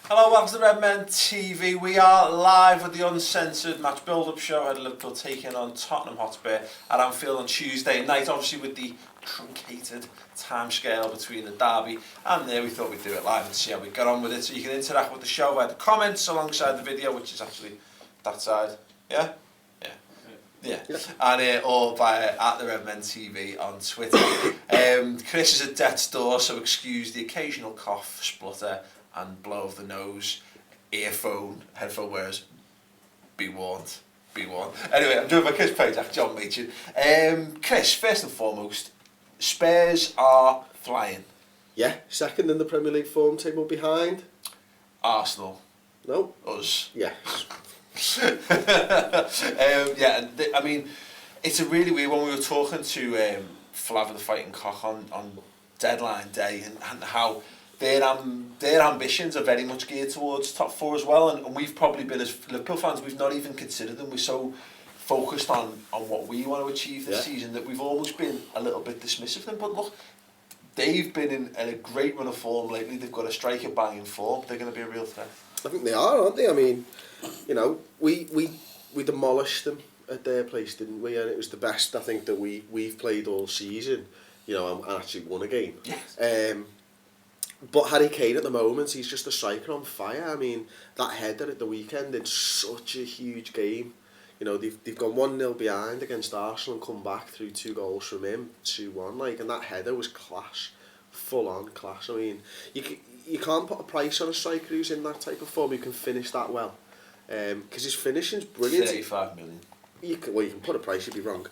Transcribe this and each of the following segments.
Hello, welcome to Redmen TV. We are live with the Uncensored match build-up show at Liverpool taking on Tottenham Hotspur at Anfield on Tuesday night, obviously with the truncated timescale between the derby and there we thought we'd do it live and see how we got on with it, so you can interact with the show via the comments alongside the video, which is actually that side. Yeah? Yeah. And or via at the Redmen TV on Twitter. Chris is at death's door, so excuse the occasional cough, splutter and blow of the nose, headphone wearers, be warned, be warned. Anyway, I'm joined by Chris Pajak, John Machin. Chris, first and foremost, Spurs are flying. Yeah, second in the Premier League form table behind Arsenal. No. Us. Yes. I mean, it's a really weird one. We were talking to Flav the Fighting Cock on deadline day and how their ambitions are very much geared towards top four as well, and we've probably been, as Liverpool fans, we've not even considered them. We're so focused on what we want to achieve this season that we've almost been a little bit dismissive of them. But look, they've been in a great run of form lately. They've got a striker banging form. They're going to be a real threat. I think they are, aren't they? I mean, you know, we demolished them at their place, didn't we? And it was the best I think that we've played all season. You know, and actually won a game. Yes. But Harry Kane at the moment, he's just a striker on fire. I mean, that header at the weekend in such a huge game. You know, they've gone 1-0 behind against Arsenal and come back through 2 goals from him, 2-1. Like, and that header was class, full on class. I mean, you can't put a price on a striker who's in that type of form who can finish that well, because his finishing's brilliant. 35 million. You can put a price, you'd be wrong.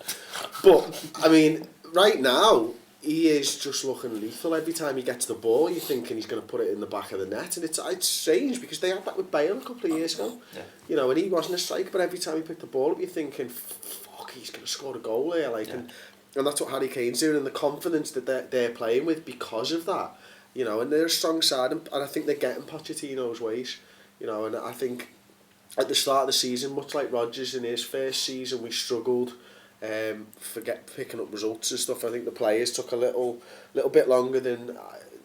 But I mean, right now, he is just looking lethal. Every time he gets the ball, you're thinking he's going to put it in the back of the net, and it's strange because they had that with Bale a couple of years ago. Yeah. You know, and he wasn't a striker, but every time he picked the ball up, you're thinking, fuck, he's going to score a goal here. Like, and that's what Harry Kane's doing, and the confidence that they're playing with because of that. You know, and they're a strong side, and I think they're getting Pochettino's ways. You know, and I think at the start of the season, much like Rodgers in his first season, we struggled. Picking up results and stuff. I think the players took a little bit longer than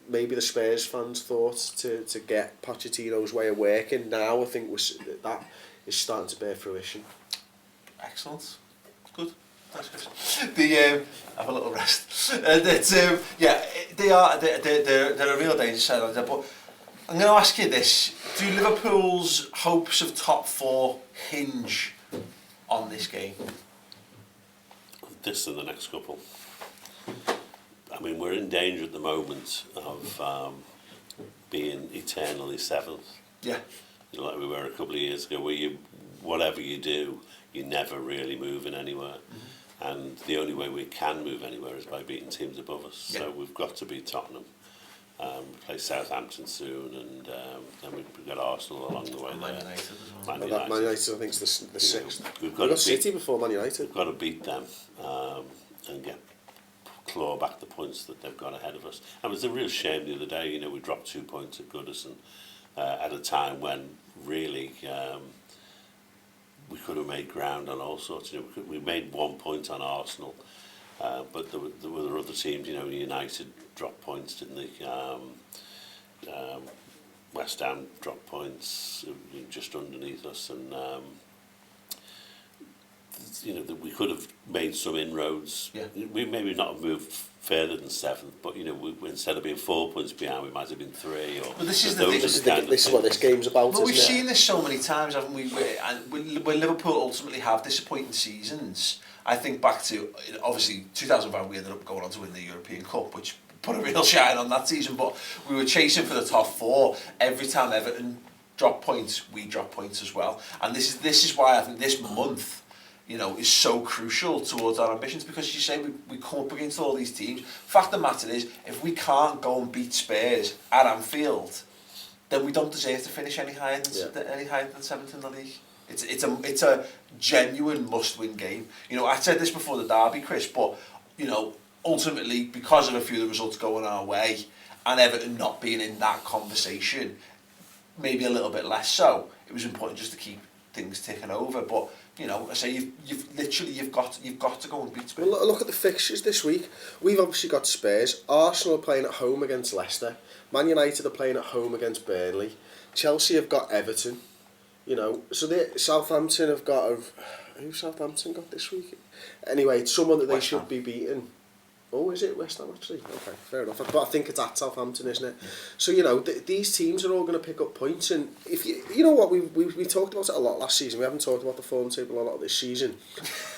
maybe the Spurs fans thought to get Pochettino's way of working. Now I think that is starting to bear fruition. Excellent, good. Thanks, Chris. Have a little rest. They are. They're a real danger side on that. But I'm going to ask you this: do Liverpool's hopes of top 4 hinge on this game? This and the next couple. I mean, we're in danger at the moment of being eternally 7th. Yeah. You know, like we were a couple of years ago, where whatever you do, you're never really moving anywhere. Mm-hmm. And the only way we can move anywhere is by beating teams above us. Yeah. So we've got to beat Tottenham. We play Southampton soon, and then we've got Arsenal along the way there. Man United, I think, is the 6th. We've got City before Man United. We've got to beat them and claw back the points that they've got ahead of us. And it was a real shame the other day. You know, we dropped 2 points at Goodison at a time when really we could have made ground on all sorts. You know, we made 1 point on Arsenal. But there were other teams, you know, United dropped points, didn't they? West Ham dropped points just underneath us, and you know, we could have made some inroads. Yeah. We maybe not have moved further than 7th, but you know, instead of being 4 points behind, we might have been 3. Or this is what this game's about. Well, we've seen this so many times, haven't we? And when Liverpool ultimately have disappointing seasons, I think back to, obviously, 2005 we ended up going on to win the European Cup, which put a real shine on that season, but we were chasing for the top 4. Every time Everton dropped points, we dropped points as well. And this is why I think this month, you know, is so crucial towards our ambitions, because you say we come up against all these teams. Fact of the matter is, if we can't go and beat Spurs at Anfield, then we don't deserve to finish any higher than 7th in the league. It's a genuine must-win game. You know, I said this before the derby, Chris, but you know, ultimately, because of a few of the results going our way and Everton not being in that conversation, maybe a little bit less so, it was important just to keep things ticking over. But you know, I say you've got to go and beat Spurs. Well, look at the fixtures this week. We've obviously got Spurs. Arsenal are playing at home against Leicester. Man United are playing at home against Burnley. Chelsea have got Everton, you know, so Southampton have got who Southampton got this week? Anyway, it's someone that they West Ham. should be beating. Oh, is it West Ham actually? Okay, fair enough. But I think it's at Southampton, isn't it? Yeah. So you know, these teams are all going to pick up points, and if you know what, we talked about it a lot last season. We haven't talked about the form table a lot this season.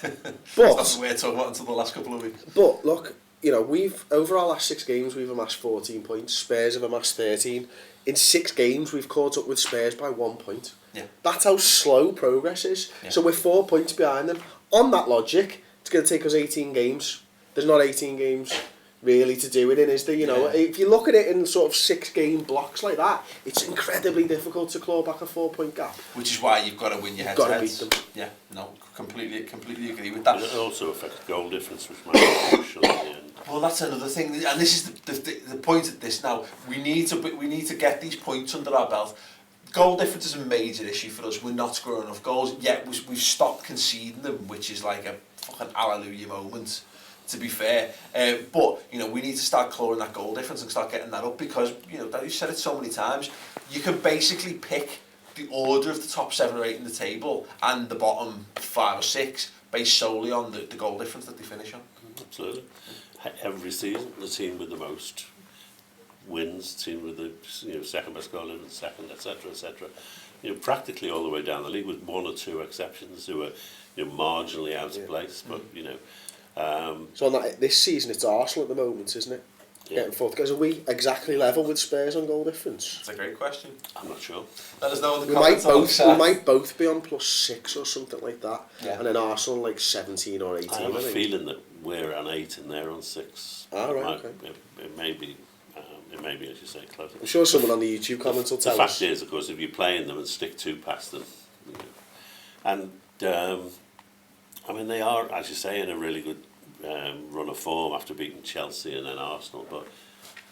But that's what we're talking about until the last couple of weeks. But look, you know, we've over our last 6 games we've amassed 14 points. Spurs have amassed 13. In 6 games we've caught up with Spurs by 1 point. Yeah. That's how slow progress is. Yeah. So we're 4 points behind them. On that logic, it's going to take us 18 games. There's not 18 games really to do it in, is there? You know, if you look at it in sort of 6-game blocks like that, it's incredibly difficult to claw back a 4-point gap. Which is why you've got to win your head-to-heads. Got to beat them. Yeah, no, completely agree with that. It also affects goal difference, which might be crucial at the end. Well, that's another thing, and this is the point of this now. We need to get these points under our belt. Goal difference is a major issue for us. We're not scoring enough goals, yet we've stopped conceding them, which is like a fucking hallelujah moment, to be fair. But, you know, we need to start clawing that goal difference and start getting that up, because, you know, you've said it so many times, you can basically pick the order of the top 7 or 8 in the table and the bottom 5 or 6 based solely on the goal difference that they finish on. Absolutely. Every season, the team with the most wins, the team with the second best goal in second, etc., etc. You know, practically all the way down the league, with 1 or 2 exceptions who are marginally out of place. But you know, so on that, this season it's Arsenal at the moment, isn't it? Yeah. Getting fourth. Because are we exactly level with Spurs on goal difference? That's a great question. I'm not sure. Let us know in the We comments. might both be on +6 or something like that. Yeah. And then Arsenal like 17 or 18. I have a think. feeling that we're on 8 and they're on 6. Ah, right, okay. It may be, as you say, close. I'm sure someone on the YouTube comments will tell us. us. The fact is, of course, if you're playing them and stick 2 past them, you know, and I mean, they are, as you say, in a really good run of form after beating Chelsea and then Arsenal, but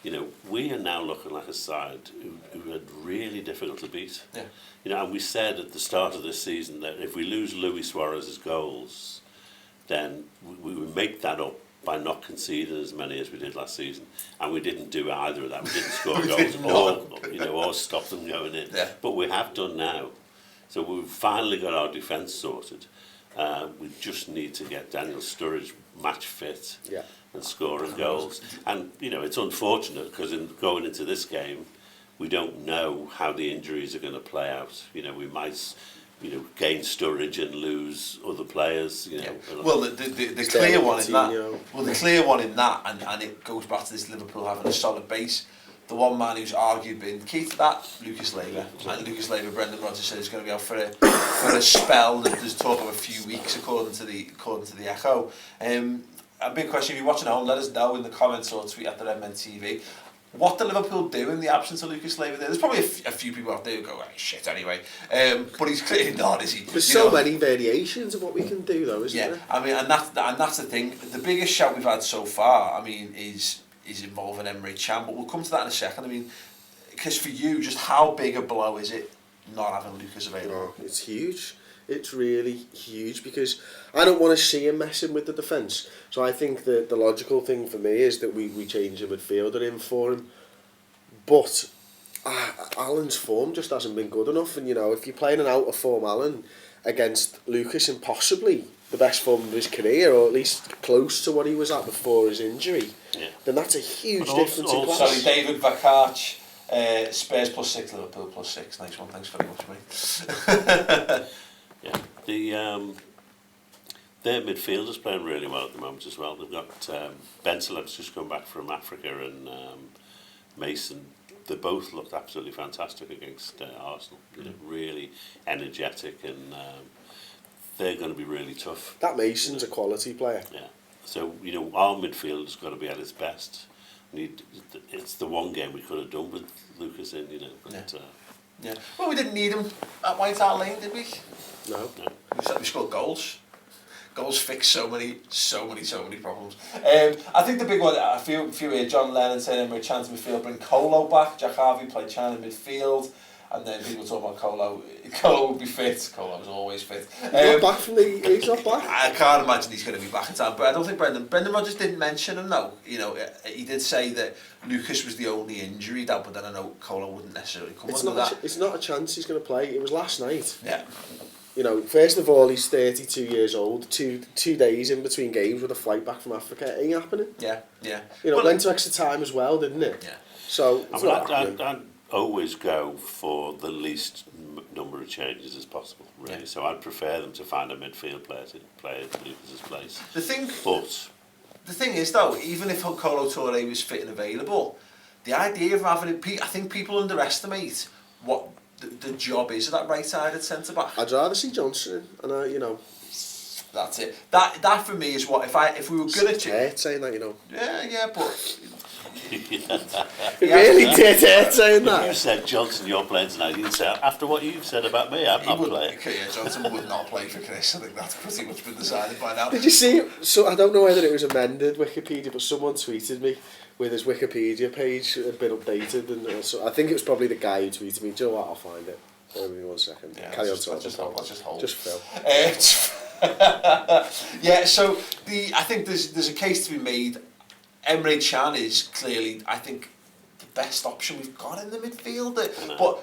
you know, we are now looking like a side who are really difficult to beat. Yeah. You know, and we said at the start of this season that if we lose Luis Suarez's goals, then we would make that up by not conceding as many as we did last season, and we didn't do either of that. We didn't score goals or stop them going in. Yeah. But we have done now, so we've finally got our defence sorted. We just need to get Daniel Sturridge match fit. Yeah. And scoring goals. And, you know, it's unfortunate because going into this game, we don't know how the injuries are going to play out. You know, we might, gain Sturridge and lose other players, you know. Yeah. Well, the clear one in that, the clear one in that, and it goes back to this Liverpool having a solid base. The one man who's argued been key to that, Lucas Leiva. And Lucas Leiva, Brendan Rodgers said he's going to be out for a spell. There's talk of a few weeks, according to the Echo. A big question, if you're watching at home, let us know in the comments or tweet at the Redmen TV. What do Liverpool do in the absence of Lucas Leiva there? There's probably a few people out there who go, shit anyway. But he's clearly not, is he? There's so many variations of what we can do though, isn't there? Yeah, I mean, and that's the thing. The biggest shout we've had so far, I mean, is involving Emre Can, but we'll come to that in a second. I mean, because for you, just how big a blow is it not having Lucas available? Oh, it's huge. It's really huge because I don't want to see him messing with the defence. So I think the logical thing for me is that we change a midfielder in for him. But Alan's form just hasn't been good enough. And, you know, if you're playing an out-of-form Alan against Lucas in possibly the best form of his career, or at least close to what he was at before his injury, then that's a huge difference in class. Sorry, David Vakach, Spurs +6, Liverpool +6. Nice one, thanks very much, mate. Yeah, their midfielders playing really well at the moment as well. They've got Bentaleb's just come back from Africa, and Mason. They both looked absolutely fantastic against Arsenal. You know, really energetic, and they're going to be really tough. That Mason's a quality player. Yeah. So, you know, our midfield's got to be at its best. It's the one game we could have done with Lucas in, you know. But, yeah. Well, we didn't need him at White Hart Lane, did we? No. We scored goals. Goals fix so many problems. I think the big one, a few here, John Lennon saying Emre Can to midfield, bring Colo back, Jack Harvey play Chan in midfield. and then people talk about Colo would be fit. Colo's always fit. He's not back. I can't imagine he's going to be back in time, but I don't think Brendan Rodgers didn't mention him though. You know, he did say that Lucas was the only injury that, but then I know Colo wouldn't necessarily come under that. It's not a chance he's going to play. It was last night. Yeah. You know, first of all, he's 32 years old. Two days in between games with a flight back from Africa. It ain't happening. Yeah, yeah. You know, went to extra time as well, didn't it? Yeah. So it's I'd always go for the least number of changes as possible, really. Yeah. So I'd prefer them to find a midfield player to play at Lucas's place. The thing is, though, even if Kolo Touré was fit and available, the idea of having I think people underestimate what the job is of that right-sided centre-back. I'd rather see Johnson, and you know. That's it. That for me is what if we were going to saying that, you know. Yeah, but it really did saying that. You said Johnson, you're playing tonight. You said after what you've said about me, I'm not playing. Yeah, Johnson would not play for Chris. I think that's pretty much been decided by now. Did you see? So I don't know whether it was amended Wikipedia, but someone tweeted me with his Wikipedia page had been updated, and so I think it was probably the guy who tweeted me. Do you know what? I'll find it. Give me 1 second. Yeah, Carry on let's talking. just hold. Just Phil. Yeah, so I think there's a case to be made. Emre Can is clearly, I think, the best option we've got in the midfield.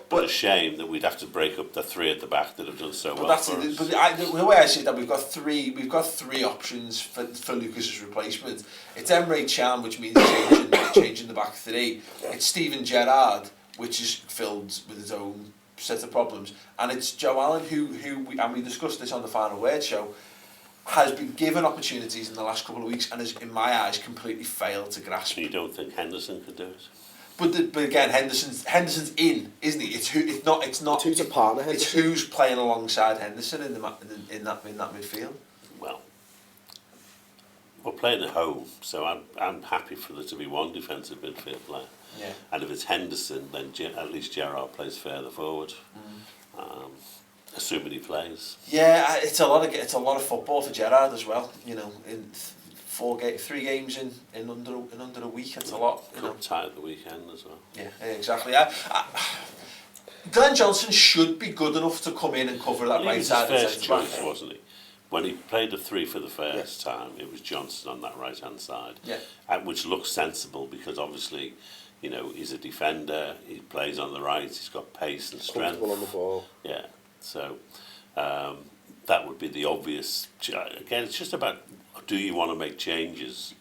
But a shame that we'd have to break up the three at the back that have done so well. That's it. But the way I see that, we've got three options for Lucas's replacement. It's Emre Can, which means changing the back three. It's Steven Gerrard, which is filled with his own set of problems, and it's Joe Allen, who we discussed this on the Final Word show, has been given opportunities in the last couple of weeks and has, in my eyes, completely failed to grasp. You don't think Henderson could do it? But again, Henderson's in, isn't he? It's not. Who's a partner? Henderson? It's who's playing alongside Henderson in that midfield. Well, we're playing at home, so I'm happy for there to be one defensive midfield player. Yeah. And if it's Henderson, then at least Gerrard plays further forward. Assuming he plays. Yeah, it's a lot of football for Gerrard as well. You know, in 3 games in under a week, it's a lot. Cup tie at the weekend as well. Yeah, exactly. Glenn Johnson should be good enough to come in and cover that right side. He was his first choice, wasn't he? When he played the three for the first time, it was Johnson on that right hand side. Yeah. Which looks sensible because obviously, you know, he's a defender. He plays on the right. He's got pace and strength. Comfortable on the ball. Yeah. So that would be the obvious. Again, it's just about, do you want to make changes,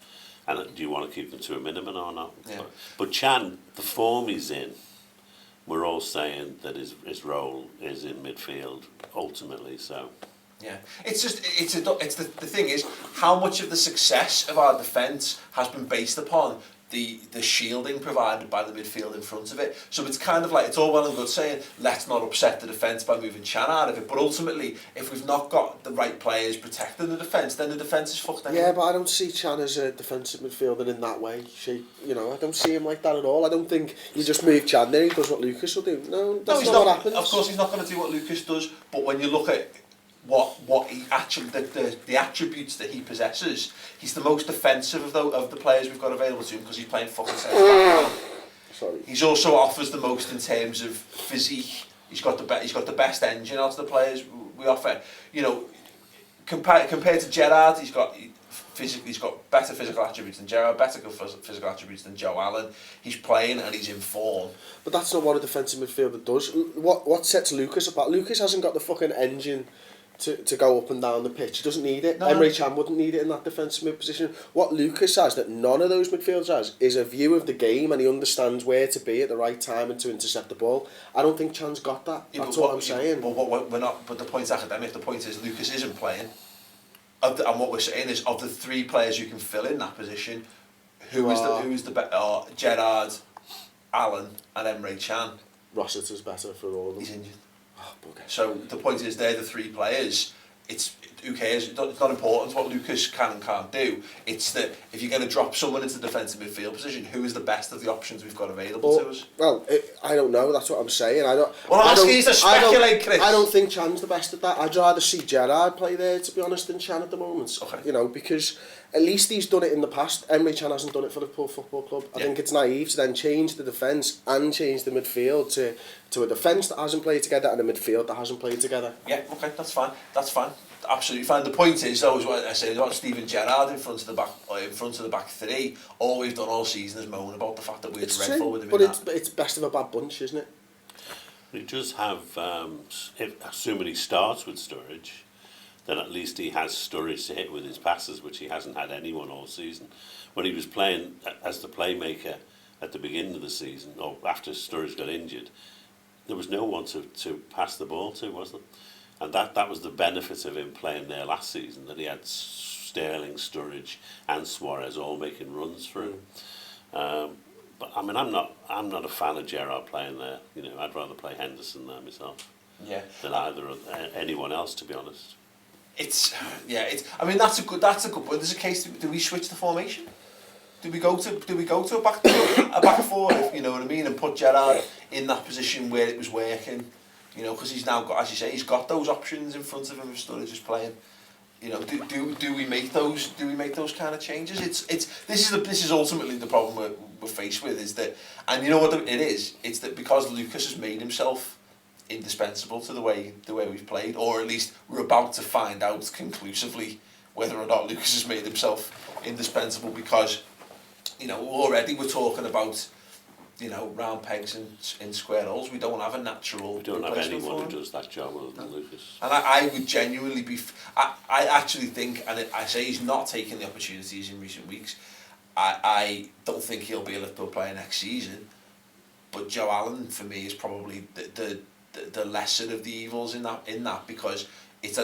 and do you want to keep them to a minimum or not? Yeah. But Chan, the form he's in, we're all saying that his role is in midfield ultimately. So. Yeah, it's the thing is, how much of the success of our defence has been based upon the shielding provided by the midfield in front of it. So it's kind of like, it's all well and good saying, let's not upset the defence by moving Chan out of it, but ultimately, if we've not got the right players protecting the defence, then the defence is fucked anyway. Yeah, but I don't see Chan as a defensive midfielder in that way. You know, I don't see him like that at all. I don't think you just move Chan there, he does what Lucas will do. No, that's not what happens. Of course he's not going to do what Lucas does, but when you look at what he actually the attributes that he possesses, he's the most defensive of the players we've got available to him because he's playing fucking centre back. Sorry. He's also offers the most in terms of physique. He's got the best engine out of the players we offer. You know, compared to Gerrard, he's got better physical attributes than Gerrard, better physical attributes than Joe Allen. He's playing and he's in form. But that's not what a defensive midfielder does. What sets Lucas apart? Lucas hasn't got the fucking engine to go up and down the pitch. He doesn't need it. No. Emre Can wouldn't need it in that defensive mid position. What Lucas has that none of those midfielders has is a view of the game, and he understands where to be at the right time and to intercept the ball. I don't think Chan's got that. That's what I'm saying. But we're not. But the point's academic. The point is Lucas isn't playing. And what we're saying is, of the 3 players you can fill in that position, who is the better? Gerrard, Allen, and Emre Can. Rossiter's better for all of them. He's injured. Oh, okay. So the point is, they're the 3 players. Who cares? It's not important what Lucas can and can't do. It's that if you're going to drop someone into the defensive midfield position, who is the best of the options we've got available to us? Well, I don't know. That's what I'm saying. Chris. I don't think Chan's the best at that. I'd rather see Gerrard play there, to be honest, than Chan at the moment. Okay. You know, because at least he's done it in the past. Emre Can hasn't done it for Liverpool Football Club. I think it's naive to then change the defence and change the midfield to a defence that hasn't played together and a midfield that hasn't played together. Yeah, okay, that's fine. That's fine. Absolutely fine. The point is, though, is what I say about Steven Gerrard in front of the back three. All we've done all season is moan about the fact that we're dreadful with him. But it's best of a bad bunch, isn't it? He does have, assuming he starts with Sturridge, then at least he has Sturridge to hit with his passes, which he hasn't had anyone all season. When he was playing as the playmaker at the beginning of the season, or after Sturridge got injured, there was no one to pass the ball to, was there? And that was the benefit of him playing there last season, that he had Sterling, Sturridge and Suarez all making runs through. But I mean, I'm not a fan of Gerrard playing there. You know, I'd rather play Henderson there myself. Yeah. Than either of anyone else, to be honest. I mean, that's a good point. There's a case. Do we switch the formation? Do we go to a back four? If you know what I mean, and put Gerrard in that position where it was working. You know, because he's now got, as you say, he's got those options in front of him if Sturridge is playing. You know, do we make those kind of changes? This is ultimately the problem we're faced with, is that, and you know what it is? It's that because Lucas has made himself indispensable to the way we've played, or at least we're about to find out conclusively whether or not Lucas has made himself indispensable, because, you know, already we're talking about, you know, round pegs in square holes. We don't have a natural. We don't have anyone who does that job other than Lucas. And I would genuinely be. I actually think, and I say he's not taking the opportunities in recent weeks. I don't think he'll be a Liverpool player next season. But Joe Allen, for me, is probably the lesser of the evils in that because it's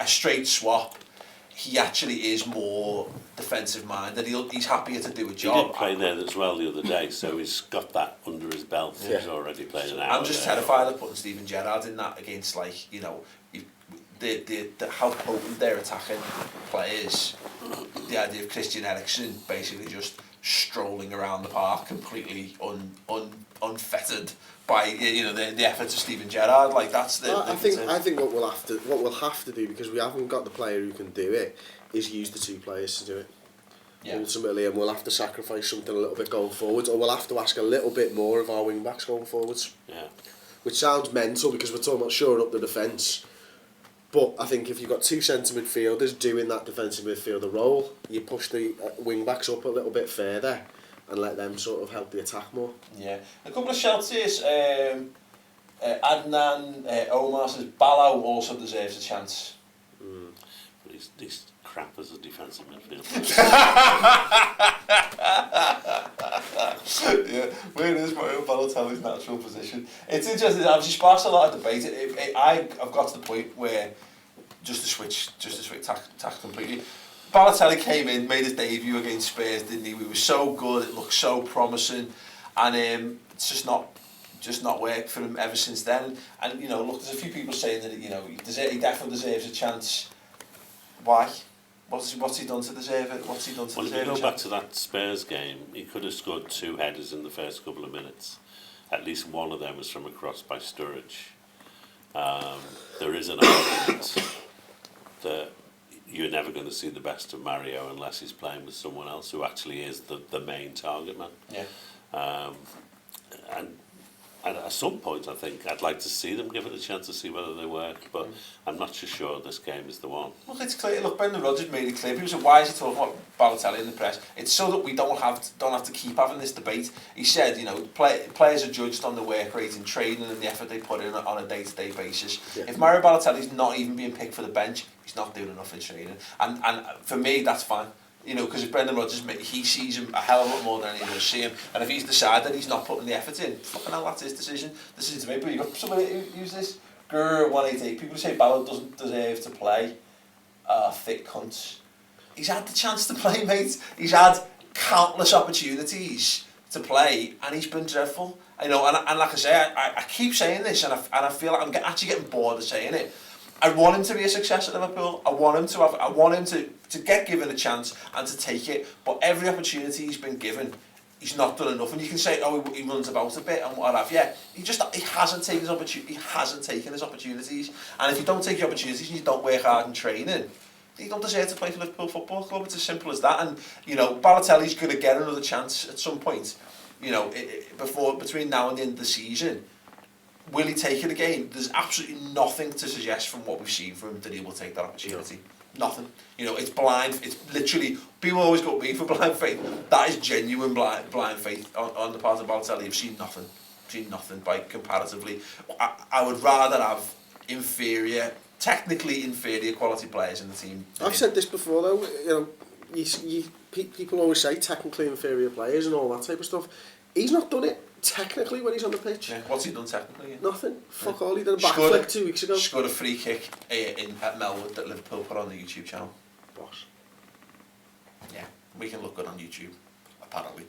a straight swap. He actually is more defensive minded. He's happier to do a job. He did play there as well the other day, so he's got that under his belt. Yeah. He's already played an hour. I'm just terrified of putting Steven Gerrard in that against, like, you know, the how potent their attacking players. The idea of Christian Eriksen basically just strolling around the park completely unfettered by, you know, the efforts of Steven Gerrard. Like, that's the. I think what we'll have to do, because we haven't got the player who can do it, is use the two players to do it. Yeah. Ultimately, and we'll have to sacrifice something a little bit going forwards, or we'll have to ask a little bit more of our wing backs going forwards. Yeah. Which sounds mental because we're talking about shoring up the defence. But I think if you've got two centre midfielders doing that defensive midfielder role, you push the wing backs up a little bit further and let them sort of help the attack more. Yeah. A couple of shouts here. Adnan Omar says Balao also deserves a chance. But he's crap as a defensive midfielder. Yeah, where is Mario Balotelli's natural position? It's interesting. Obviously, sparks a lot of debate. I've got to the point where just to switch tack completely. Balotelli came in, made his debut against Spurs, didn't he? We were so good, it looked so promising, and it's just not worked for him ever since then. And you know, look, there's a few people saying that, you know, he definitely deserves a chance. Why? What's he done to deserve it? What's he done to deserve it? Well, if you go back to that Spurs game, he could have scored 2 headers in the first couple of minutes. At least one of them was from a cross by Sturridge. There is an argument that you're never going to see the best of Mario unless he's playing with someone else who actually is the main target man. Yeah. And at some point, I think I'd like to see them give it a chance to see whether they work, but I'm not so sure this game is the one. Look, it's clear. Look, Brendan Rodgers made it clear. People said, "Why is he talking about Balotelli in the press?" It's so that we don't have to keep having this debate. He said, you know, players are judged on the work rate in training and the effort they put in on a day-to-day basis. Yeah. If Mario Balotelli's not even being picked for the bench, he's not doing enough in training. And for me, that's fine. You know, because if Brendan Rodgers, he sees him a hell of a lot more than any of us see him, and if he's decided he's not putting the effort in, fucking hell, that's his decision. Decision to make. But you've got somebody who use this. 188. People say Ballard doesn't deserve to play. Thick cunts. He's had the chance to play, mate. He's had countless opportunities to play, and he's been dreadful. You know, and like I say, I keep saying this, and I feel like I'm actually getting bored of saying it. I want him to be a success at Liverpool. I want him to get given a chance and to take it. But every opportunity he's been given, he's not done enough. And you can say, oh, he runs about a bit and what have you. Yeah, he hasn't taken his opportunity. He hasn't taken his opportunities. And if you don't take your opportunities and you don't work hard in training, he don't deserve to play for Liverpool Football Club. It's as simple as that. And, you know, Balotelli's going to get another chance at some point. You know, between now and the end of the season. Will he take it again? There's absolutely nothing to suggest from what we've seen from him that he will take that opportunity. Nothing. You know, it's blind. It's literally, people always go to me for blind faith. That is genuine blind faith on the part of Balotelli. You've seen nothing. Seen nothing by comparatively. I would rather have technically inferior quality players in the team. I've said this before though, you know, people always say technically inferior players and all that type of stuff. He's not done it technically when he's on the pitch. Yeah. What's he done technically? Yeah. Nothing. Fuck all. He did a backflip 2 weeks ago. Scored a free kick at Melwood that Liverpool put on the YouTube channel. Boss. Yeah, we can look good on YouTube. Apparently,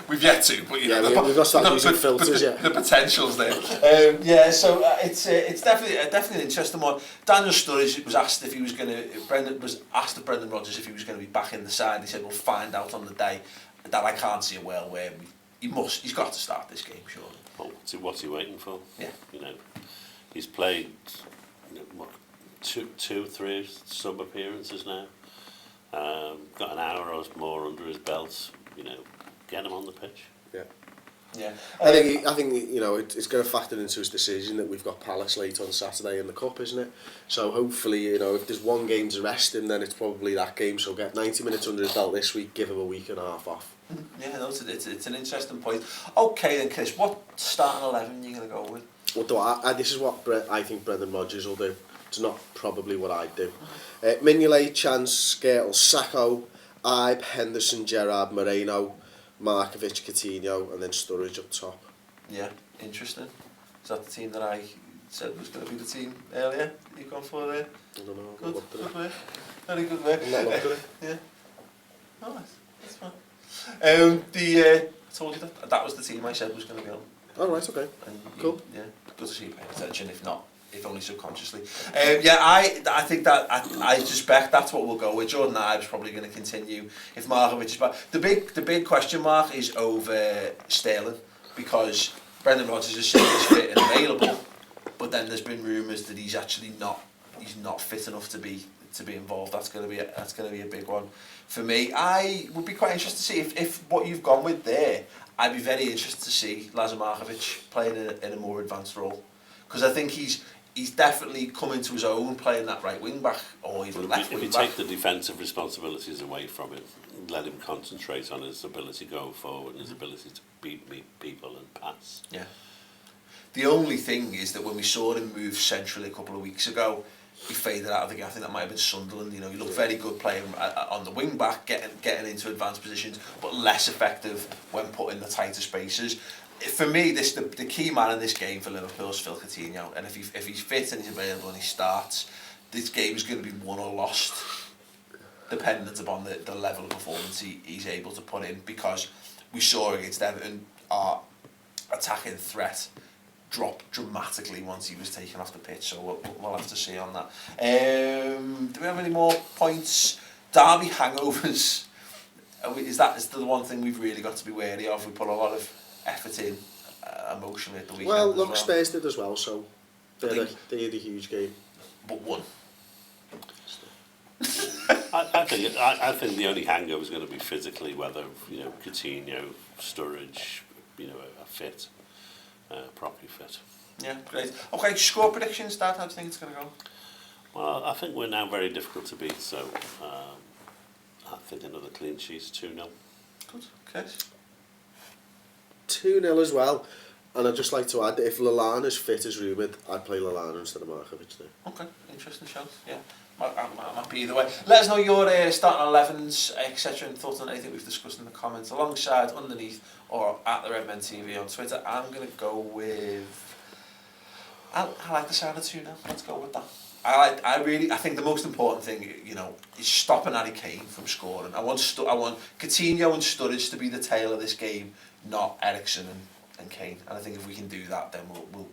we've yet to, but you know, we've got started using filters. The potential's there. So it's definitely an interesting one. Daniel Sturridge was asked if he was going to. Brendan was asked of Brendan Rodgers if he was going to be back in the side. He said, "We'll find out on the day." That I can't see a world where he's got to start this game, surely. Well, what's he waiting for? Yeah. You know, he's played two, three sub appearances now. Got an hour or more under his belt. You know, get him on the pitch. Yeah. Yeah. I think you know it's going to factor into his decision that we've got Palace late on Saturday in the cup, isn't it? So hopefully, you know, if there's one game to rest him, then it's probably that game. So get 90 minutes under his belt this week, give him a week and a half off. Yeah, no, it's an interesting point. Okay then, Chris, what starting 11 are you going to go with? What do I this is what I think Brendan Rodgers will do. It's not probably what I'd do. Mignolet, Chance, Skrtel, Sacco, Ibe, Henderson, Gerrard, Moreno, Markovic, Coutinho, and then Sturridge up top. Yeah, interesting. Is that the team that I said was going to be the team earlier? You've gone for there? I don't know. Good work. Very good work. I'm not looked at it. Yeah. Oh, that's fine. I told you that was the team I said was going to be on. Oh, right, okay. And cool. Yeah, good to see you paying attention, if only subconsciously. I think that I suspect that's what we'll go with. Jordan Ibe's probably going to continue if Markovic is back. The big question mark is over Sterling, because Brendan Rodgers is saying he's fit and available, but then there's been rumours that he's actually not fit enough to be involved. That's going to be a big one for me. I would be quite interested to see if what you've gone with there. I'd be very interested to see Lazar Markovic playing in a more advanced role, because I think he's definitely come into his own playing that right wing back or even left wing back. If you take the defensive responsibilities away from him, let him concentrate on his ability going forward and his ability to beat people and pass. Yeah. The only thing is that when we saw him move centrally a couple of weeks ago, he faded out of the game. I think that might have been Sunderland. You know, he looked very good playing on the wing back, getting into advanced positions, but less effective when put in the tighter spaces. For me, the key man in this game for Liverpool is Phil Coutinho, and if he's fit and he's available and he starts, this game is going to be won or lost, dependent upon the level of performance he's able to put in. Because we saw against Everton our attacking threat drop dramatically once he was taken off the pitch, so we'll have to see on that. Do we have any more points? Derby hangovers. Is the one thing we've really got to be wary of? We put a lot of effort in emotionally at the weekend. Well, look, Spurs did as well, so they had a huge game. But won. I think the only hangover is going to be physically, whether Coutinho, Sturridge, are fit. Properly fit. Yeah, great. Okay, score predictions, Dad. How do you think it's going to go? Well, I think we're now very difficult to beat, so I think another clean sheet, 2-0. Good. Okay. 2-0 as well. And I'd just like to add that if Lallana's fit as rumoured, I'd play Lallana instead of Markovic there. Okay, interesting shout. Yeah, I'm happy either way. Let us know your starting 11s, etc., and thoughts on anything we've discussed in the comments, alongside, underneath, or at the Redmen TV on Twitter. I'm going to go with... I like the sound of 2-0. Let's go with that. I think the most important thing, is stopping Harry Kane from scoring. I want Coutinho and Sturridge to be the tail of this game, not Eriksen and Kane. And I think if we can do that, then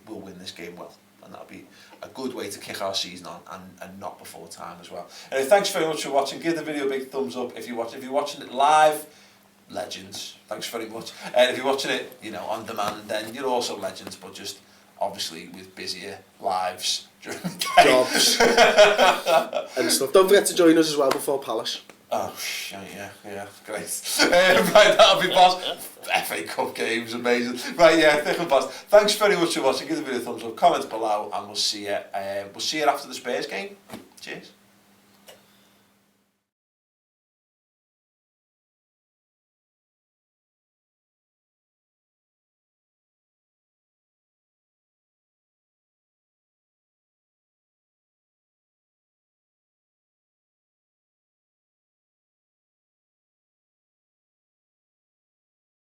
we'll win this game well. And that'll be a good way to kick our season on, and not before time as well. Anyway, thanks very much for watching. Give the video a big thumbs up if you're watching it live. Legends. Thanks very much. And if you're watching it, on demand, then you're also legends. But just obviously with busier lives during the day. Jobs and stuff. Don't forget to join us as well before Palace. Oh, yeah, great. Right, that'll be boss. FA Cup games, amazing. Right, yeah, thick and fast. Thanks very much for watching. Give the video a thumbs up, comment below, and we'll see you after the Spurs game. Cheers.